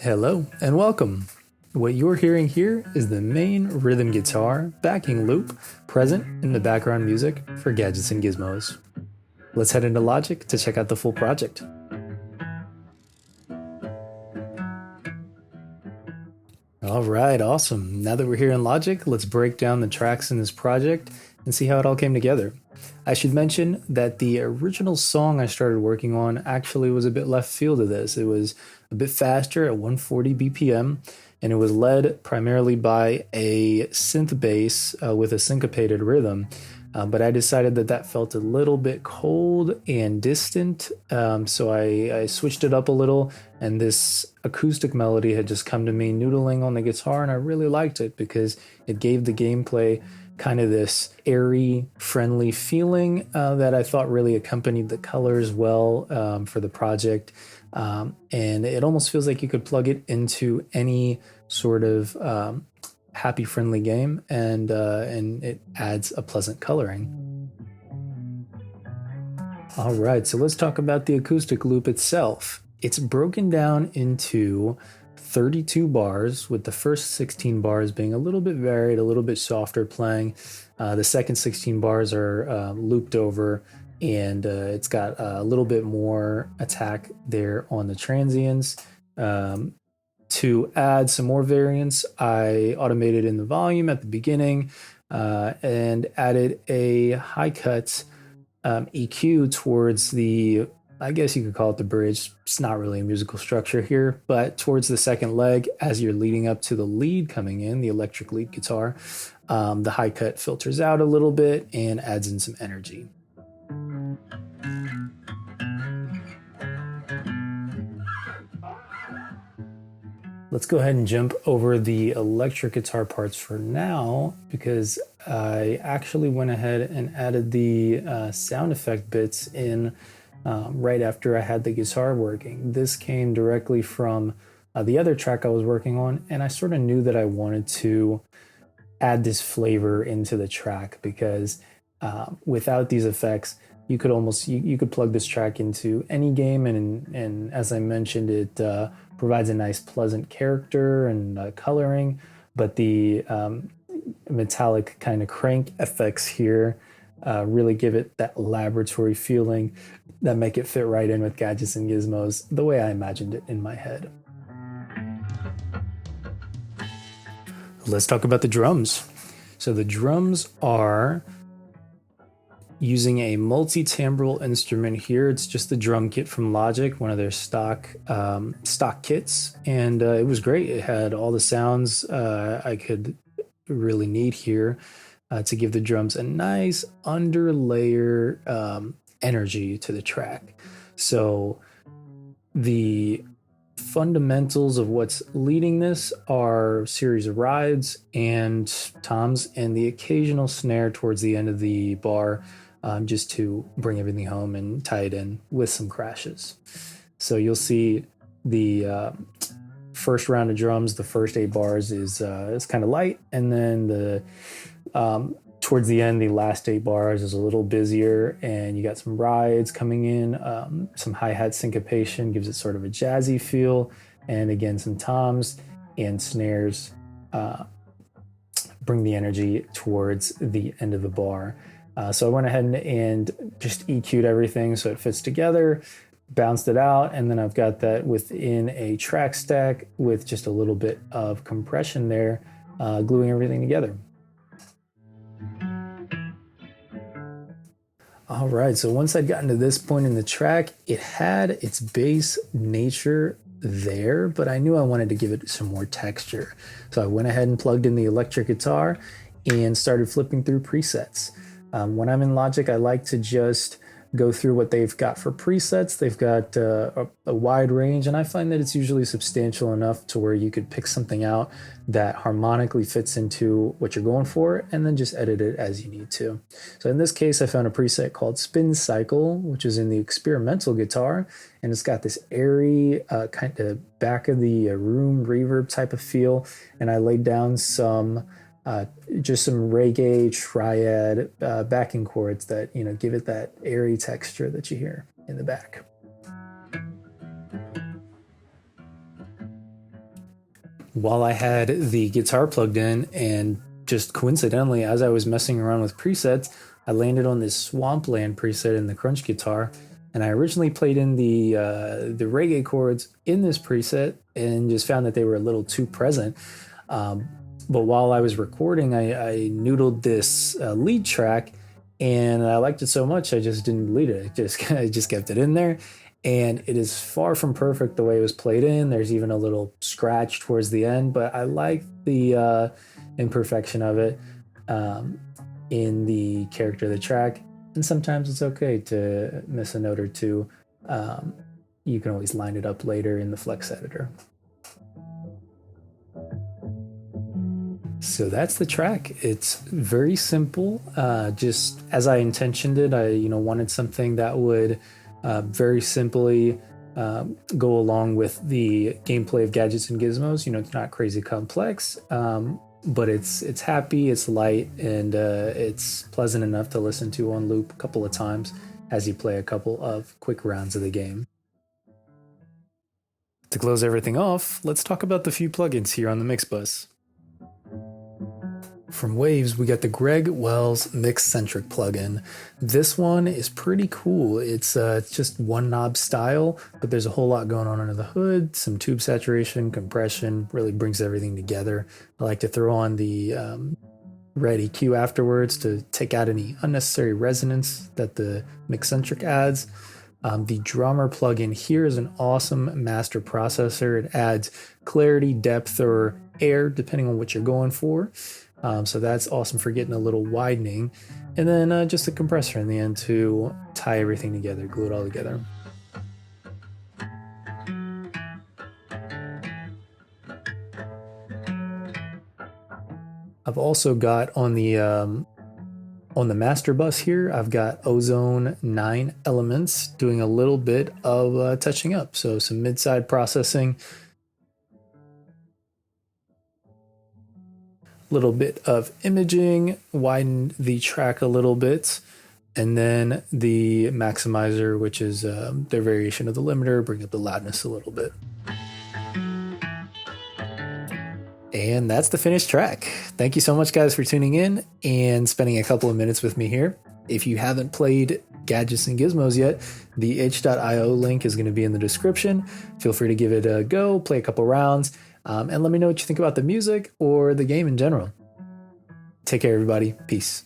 Hello and welcome. What you're hearing here is the main rhythm guitar backing loop present in the background music for Gadgets and Gizmos. Let's head into Logic to check out the full project. All right, awesome. Now that we're here in Logic, let's break down the tracks in this project and see how it all came together. I should mention that the original song I started working on actually was a bit left field of this. It was a bit faster at 140 BPM, and it was led primarily by a synth bass with a syncopated rhythm. But I decided that that felt a little bit cold and distant, so I switched it up a little, and this acoustic melody had just come to me noodling on the guitar, and I really liked it because it gave the gameplay kind of this airy, friendly feeling that I thought really accompanied the colors well for the project. And it almost feels like you could plug it into any sort of happy, friendly game, and it adds a pleasant coloring. All right, so let's talk about the acoustic loop itself. It's broken down into 32 bars, with the first 16 bars being a little bit varied, a little bit softer playing. The second 16 bars are looped over, and it's got a little bit more attack there on the transients. To add some more variance, I automated in the volume at the beginning and added a high cut EQ towards the, I guess you could call it the bridge. It's not really a musical structure here, but towards the second leg, as you're leading up to the lead coming in, the electric lead guitar, the high cut filters out a little bit and adds in some energy. Let's go ahead and jump over the electric guitar parts for now, because I actually went ahead and added the sound effect bits in right after I had the guitar working. This came directly from the other track I was working on, and I sort of knew that I wanted to add this flavor into the track because without these effects, you could almost you could plug this track into any game, and as I mentioned, it provides a nice pleasant character and coloring, but the metallic kind of crank effects here really give it that laboratory feeling that make it fit right in with Gadgets and Gizmos the way I imagined it in my head. Let's talk about the drums. So the drums are using a multi-timbral instrument here. It's just the drum kit from Logic, one of their stock kits, and it was great. It had all the sounds I could really need here to give the drums a nice underlayer energy to the track. So the fundamentals of what's leading this are a series of rides and toms and the occasional snare towards the end of the bar, just to bring everything home and tie it in with some crashes. So you'll see the first round of drums, the first 8 bars is kind of light, and then the towards the end, the last 8 bars is a little busier, and you got some rides coming in, some hi-hat syncopation gives it sort of a jazzy feel, and again some toms and snares bring the energy towards the end of the bar. So I went ahead and just EQ'd everything so it fits together, bounced it out, and then I've got that within a track stack with just a little bit of compression there, gluing everything together. All right, so once I'd gotten to this point in the track, it had its bass nature there, but I knew I wanted to give it some more texture. So I went ahead and plugged in the electric guitar and started flipping through presets. When I'm in Logic, I like to just go through what they've got for presets. They've got a wide range, and I find that it's usually substantial enough to where you could pick something out that harmonically fits into what you're going for, and then just edit it as you need to. So in this case, I found a preset called Spin Cycle, which is in the experimental guitar, and it's got this airy kind of back of the room reverb type of feel, and I laid down some just some reggae triad backing chords that give it that airy texture that you hear in the back. while I had the guitar plugged in, and just coincidentally, as I was messing around with presets, I landed on this Swampland preset in the Crunch guitar, and I originally played in the reggae chords in this preset, and just found that they were a little too present. But while I was recording, I noodled this lead track, and I liked it so much I just didn't delete it. I just kept it in there, and it is far from perfect the way it was played in. There's even a little scratch towards the end, but I like the imperfection of it in the character of the track. And sometimes it's okay to miss a note or two. You can always line it up later in the Flex editor. So that's the track. It's very simple, just as I intentioned it. I wanted something that would very simply go along with the gameplay of Gadgets and Gizmos. It's not crazy complex, but it's happy, it's light, and it's pleasant enough to listen to on loop a couple of times as you play a couple of quick rounds of the game. To close everything off, let's talk about the few plugins here on the Mix Bus. From Waves, we got the Greg Wells Mix-Centric plugin. This one is pretty cool. It's just one knob style, but there's a whole lot going on under the hood. Some tube saturation, compression, really brings everything together. I like to throw on the red EQ afterwards to take out any unnecessary resonance that the Mix-Centric adds. The drummer plugin here is an awesome master processor. It adds clarity, depth, or air, depending on what you're going for. So that's awesome for getting a little widening. And then just a compressor in the end to tie everything together, glue it all together. I've also got on the master bus here, I've got Ozone 9 elements doing a little bit of touching up. So some mid-side processing, little bit of imaging, widen the track a little bit, and then the maximizer, which is their variation of the limiter, bring up the loudness a little bit. And that's the finished track. Thank you so much, guys, for tuning in and spending a couple of minutes with me here. If you haven't played Gadgets and Gizmos yet, the itch.io link is going to be in the description. Feel free to give it a go, play a couple rounds, and let me know what you think about the music or the game in general. Take care, everybody. Peace.